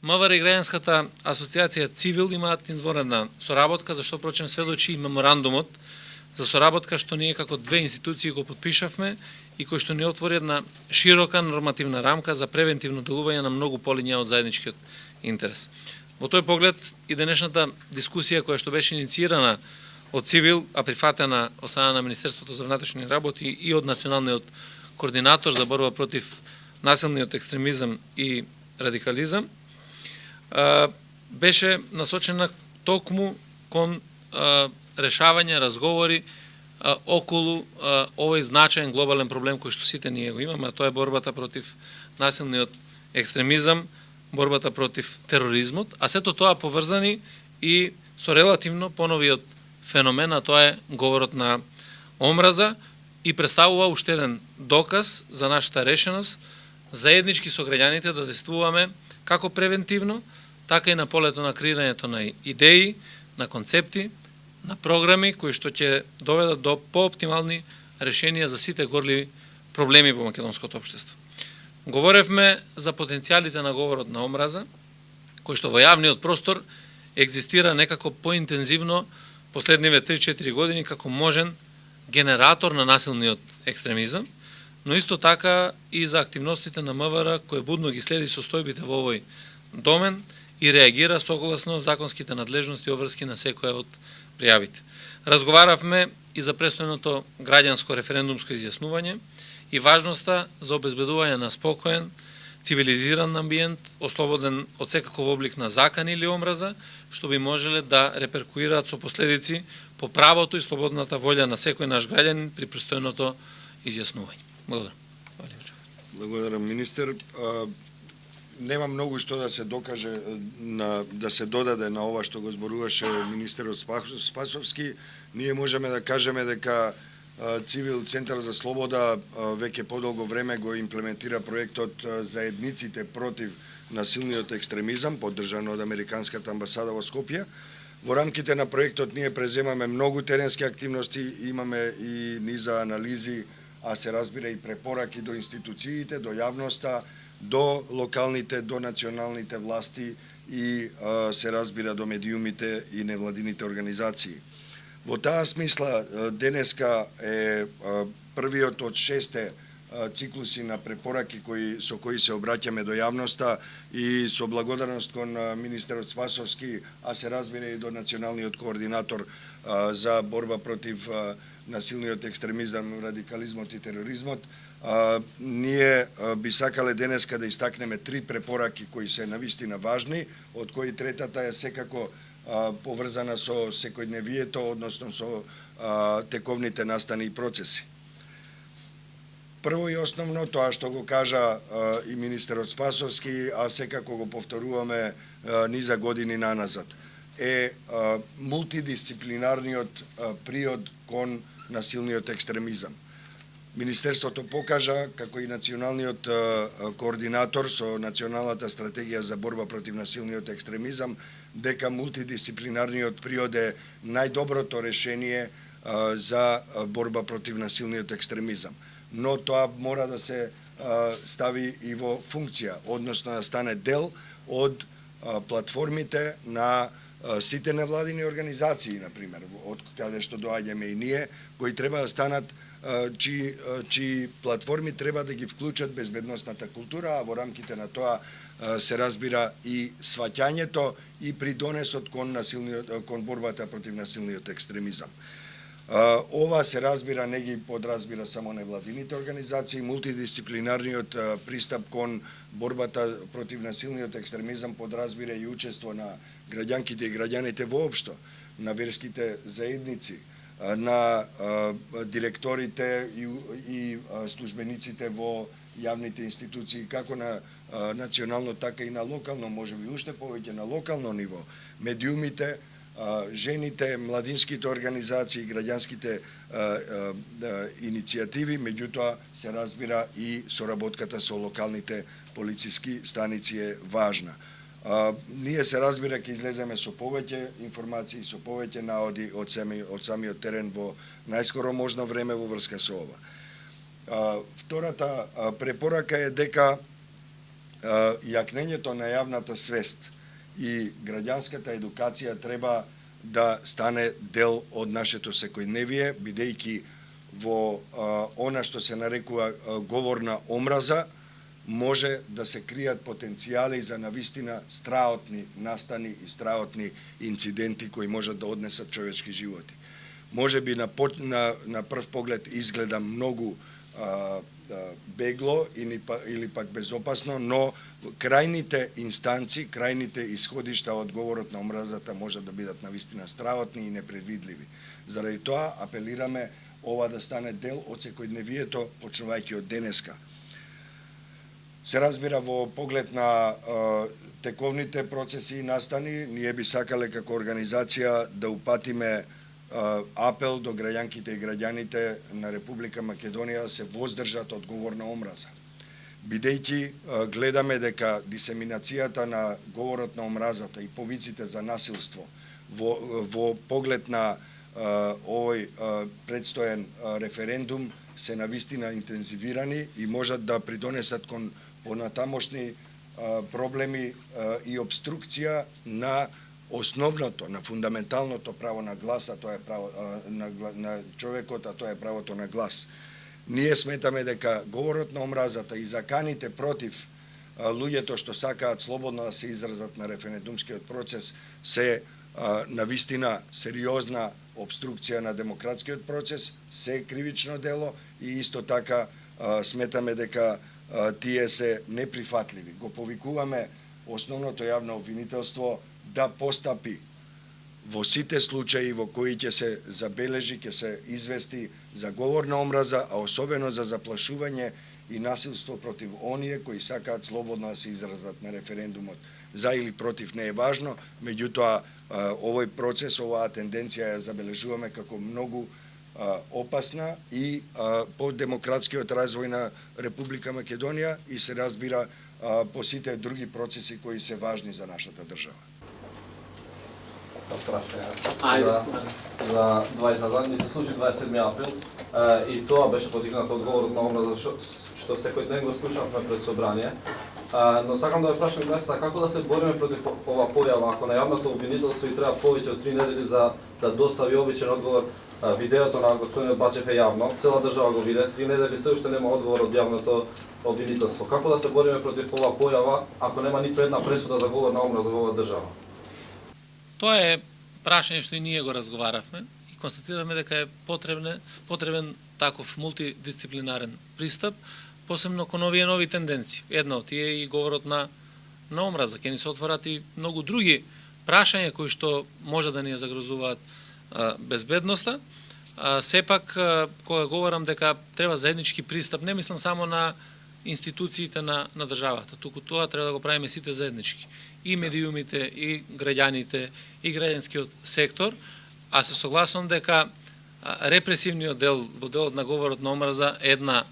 МВР и Граѓанската асоциација Цивил имаат извонредна соработка, зашто прочем сведочи и меморандумот за соработка што ние како две институции го подпишавме и кој што ни отвори една широка нормативна рамка за превентивно делување на многу полиња од заедничкиот интерес. Во тој поглед и денешната дискусија која што беше инициирана од Цивил, а прифатена од страна на Министерството за внатрешни работи и од Националниот координатор за борба против насилниот екстремизам и радикализам, беше насочена токму кон решавање, разговори околу овој значаен глобален проблем кој што сите ние го имаме, а тоа е борбата против насилниот екстремизам, борбата против тероризмот, а сето тоа поврзани и со релативно поновиот феномен, а тоа е говорот на омраза и представува уште еден доказ за нашата решеност заеднички со граѓаните да действуваме како превентивно, така и на полето на креирањето на идеи, на концепти, на програми кои што ќе доведат до пооптимални решенија за сите горливи проблеми во македонското општество. Говоревме за потенцијалите на говорот на омраза, кој што во јавниот простор екзистира некако поинтензивно последниве 3-4 години како можен генератор на насилниот екстремизам, но исто така и за активностите на МВР кој будно ги следи состојбите во овој домен и реагира согласно законските надлежности обврски на секоја од пријавите. Разговаравме и за престојното граѓанско референдумско изјаснување и важноста за обезбедување на спокоен, цивилизиран амбиент, ослободен од секаков облик на закан или омраза, што би можеле да реперкуираат со последици по правото и слободната волја на секој наш граѓанин при престојното изјаснување. Благодарам. Благодарам, министер. Нема многу што да се докаже, да се додаде на ова што го зборуваше министерот Спасовски. Ние можеме да кажеме дека Цивил Центар за слобода веќе подолго време го имплементира проектот Заедниците против насилниот екстремизам, поддржан од Американската амбасада во Скопје. Во рамките на проектот ние преземаме многу теренски активности, имаме и низа анализи, а се разбира и препораки до институциите, до јавноста, до локалните, до националните власти и се разбира до медиумите и невладините организации. Во таа смисла, денеска е првиот од 6 циклуси на препораки со кои се обраќаме до јавноста и со благодарност кон министерот Спасовски, а се разбира и до националниот координатор за борба против насилниот екстремизам, радикализмот и тероризмот. Ние би сакале денеска да истакнеме 3 препораки кои се навистина важни, од кои третата е секако поврзана со секојдневието, односно со тековните настани и процеси. Прво и основно, тоа што го кажа и министерот Спасовски, а секако го повторуваме низа години наназад, е мултидисциплинарниот приод кон насилниот екстремизам. Министерството покажа, како и националниот координатор со националната стратегија за борба против насилниот екстремизам, дека мултидисциплинарниот приод е најдоброто решение за борба против насилниот екстремизам. Но тоа мора да се стави и во функција, односно да стане дел од платформите на сите невладини организации, например, од каде што доаѓаме и ние, кои треба да станат чии платформи треба да ги вклучат безбедносната култура, а во рамките на тоа се разбира и сваќањето и придонесот кон борбата против насилниот екстремизам. Ова се разбира, не ги подразбира само невладините организации, мултидисциплинарниот пристап кон борбата против насилниот екстремизам подразбира и учество на граѓанките и граѓаните воопшто, на верските заедници, на директорите и службениците во јавните институции, како на национално, така и на локално, можеби уште повеќе на локално ниво, медиумите, жените, младинските организации, граѓанските иницијативи, меѓутоа се разбира и соработката со локалните полициски станици е важна. Ние се разбира ќе излеземе со повеќе информации, со повеќе наоди од самиот терен во најскоро можно време во врска со ова. Втората препорака е дека јакнењето на јавната свест и граѓанската едукација треба да стане дел од нашето секојдневие, бидејќи во она што се нарекува говор на омраза, може да се кријат потенцијали за навистина страотни настани и страотни инциденти кои можат да однесат човечки животи. Може би на прв поглед изгледа многу бегло или пак безопасно, но крајните инстанци, крајните исходишта од говорот на омразата можат да бидат навистина страотни и непредвидливи. Заради тоа апелираме ова да стане дел од секојдневието, почнувајќи од денеска. Се разбира, во поглед на тековните процеси и настани, ние би сакале како организација да упатиме апел до граѓанките и граѓаните на Република Македонија да се воздржат од говор на омраза. Бидејќи гледаме дека дисеминацијата на говорот на омразата и повиците за насилство во поглед на овој предстоен референдум се навистина интензивирани и можат да придонесат кон понатамошни проблеми и обструкција на основното, на фундаменталното право на глас, а тоа е право на човекот, а тоа е правото на глас. Ние сметаме дека говорот на омразата и заканите против луѓето што сакаат слободно да се изразат на референдумскиот процес се навистина сериозна обструкција на демократскиот процес, се кривично дело и исто така сметаме дека тие се неприфатливи. Го повикуваме основното јавно обвинителство да постапи во сите случаи во кои ќе се забележи, ќе се извести за говор на омраза, а особено за заплашување и насилство против оние кои сакаат слободно да се изразат на референдумот. За или против не е важно, меѓутоа овој процес, оваа тенденција ја забележуваме како многу опасна и по демократскиот развој на Република Македонија и се разбира по сите други процеси кои се важни за нашата држава. За 22 ми се случи 27 април и тоа беше подигнато од говорот на омраза што секој ден го слушавме пред собрание. Но сакам да ве прашам гласата како да се бориме против ова појава ако на јавното обвинителство и треба повеќе од 3 недели за да достави обичен одговор. Видеото на господинот Бачев е јавно, цела држава го виде, 3 недели се уште нема одговор од јавното обвинителство. Како да се бориме против ова појава ако нема ниту една пресуда за говор на омраза во оваа држава? Тоа е прашање што и ние го разговаравме и констатираме дека е потребен таков мултидисциплинарен пристап, посебно кон овие нови тенденции. Една од тие е и говорот на омраза. Ќе ни се отворат и многу други прашања кои што може да ни ја загрозуваат безбедноста. Сепак, кога говорам дека треба заеднички пристап, не мислам само на институциите на државата, туку тоа треба да го правиме сите заеднички. И медиумите, и граѓаните, и граѓанскиот сектор, а се согласувам дека репресивниот дел во делот на говорот на омраза е една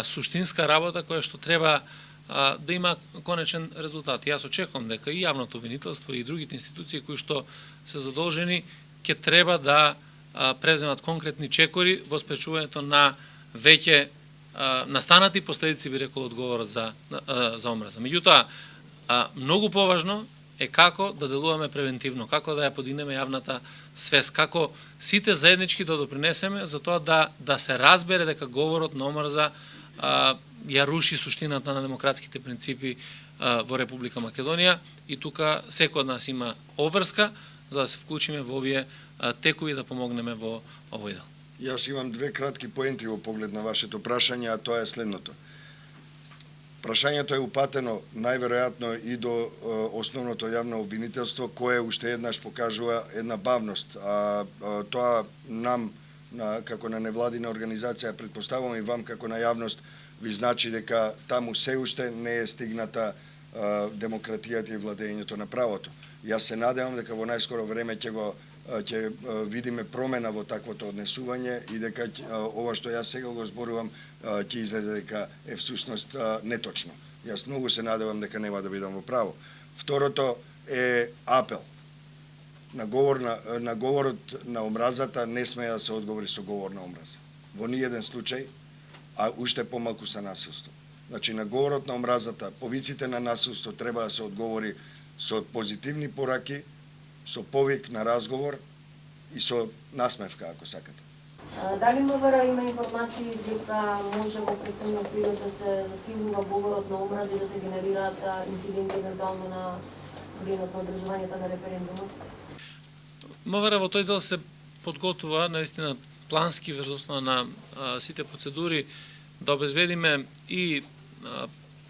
суштинска работа која што треба да има конечен резултат. Јас очекувам дека и јавното обвинителство и другите институции кои што се задолжени ќе треба да преземат конкретни чекори во спречувањето на веќе настанати последици, би рекол, од говорот за омраза. Меѓутоа, многу поважно е како да делуваме превентивно, како да ја подигнеме јавната свест, како сите заеднички да допринесеме за тоа да се разбере дека говорот на омраза ја руши суштината на демократските принципи во Република Македонија и тука секој од нас има обврска за да се вклучиме во овие текови да помогнеме во овој дел. Јас имам две кратки поенти во поглед на вашето прашање, а тоа е следното. Прашањето е упатено најверојатно и до основното јавно обвинителство, кое уште еднаш покажува една бавност. Тоа нам, како на невладина организација, предпоставувам и вам како на јавност, ви значи дека таму се уште не е стигната демократијата и владењето на правото. Јас се надевам дека во најскоро време ќе видиме промена во таквото однесување и дека ова што јас сега го зборувам ќе излезе дека е всушност неточно. Јас многу се надевам дека нема да бидам во право. Второто е апел. На говорот на омразата не смее да се одговори со говор на омраза. Во ниеден случај, а уште помалку со насилство. Значи на говорот на омразата, повиците на насилство треба да се одговори со позитивни пораки, со повик на разговор и со насмевка, ако сакате. Дали МВР има информации дека може во претходниот период да се засилува говорот на омраза и да се генерираат инциденти евентуално на денот на одржувањето на референдумот? МВР во тој дел се подготвува наистина плански врз основа на сите процедури да обезбедиме и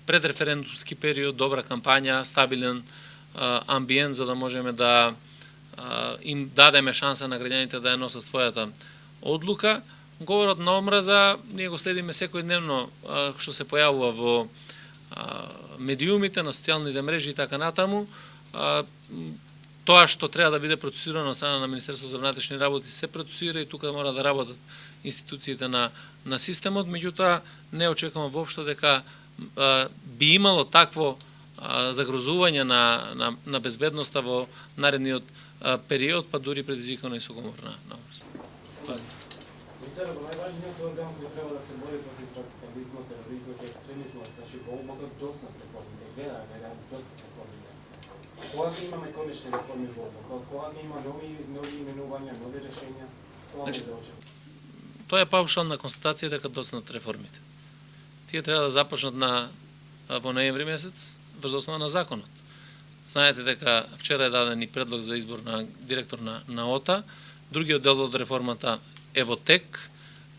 предреферендумски период, добра кампања, стабилен амбиент за да можеме да им дадеме шанса на граѓаните да ја носат својата одлука. Говорот на омраза ние го следиме секојдневно што се појавува во медиумите, на социјалните мрежи и така натаму. Тоа што треба да биде процесирано од страна на Министерството за внатрешни работи се процесира и тука мора да работат институциите на системот, меѓутоа не очекувам воопшто дека би имало такво загрозување на безбедноста во наредниот период, па дури предизвикано и со говор на омраза. Мисля, најважниот орган кој треба да се бори против радикализмот, тероризмот и екстремизмот, значи во ободот доста реформи, гледаме доста реформи. Кога ќе имаме конечни реформи во ободот, кога ќе има нови именувања, нови решенја, тоа може да очекуваме. Тоа е паушална констатација дека доцнат реформите. Тие треба да започнат во ноември месец врз основа на законот. Знаете дека вчера е даден и предлог за избор на директор на ОТА, другиот дел од реформата е во тек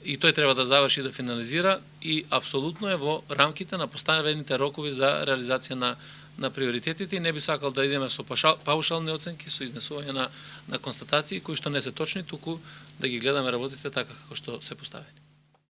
и тој треба да заврши да финализира и апсолутно е во рамките на поставените рокови за реализација на приоритетите и не би сакал да идеме со паушални оценки, со изнесување на констатации кои што не се точни, туку да ги гледаме работите така како што се поставени.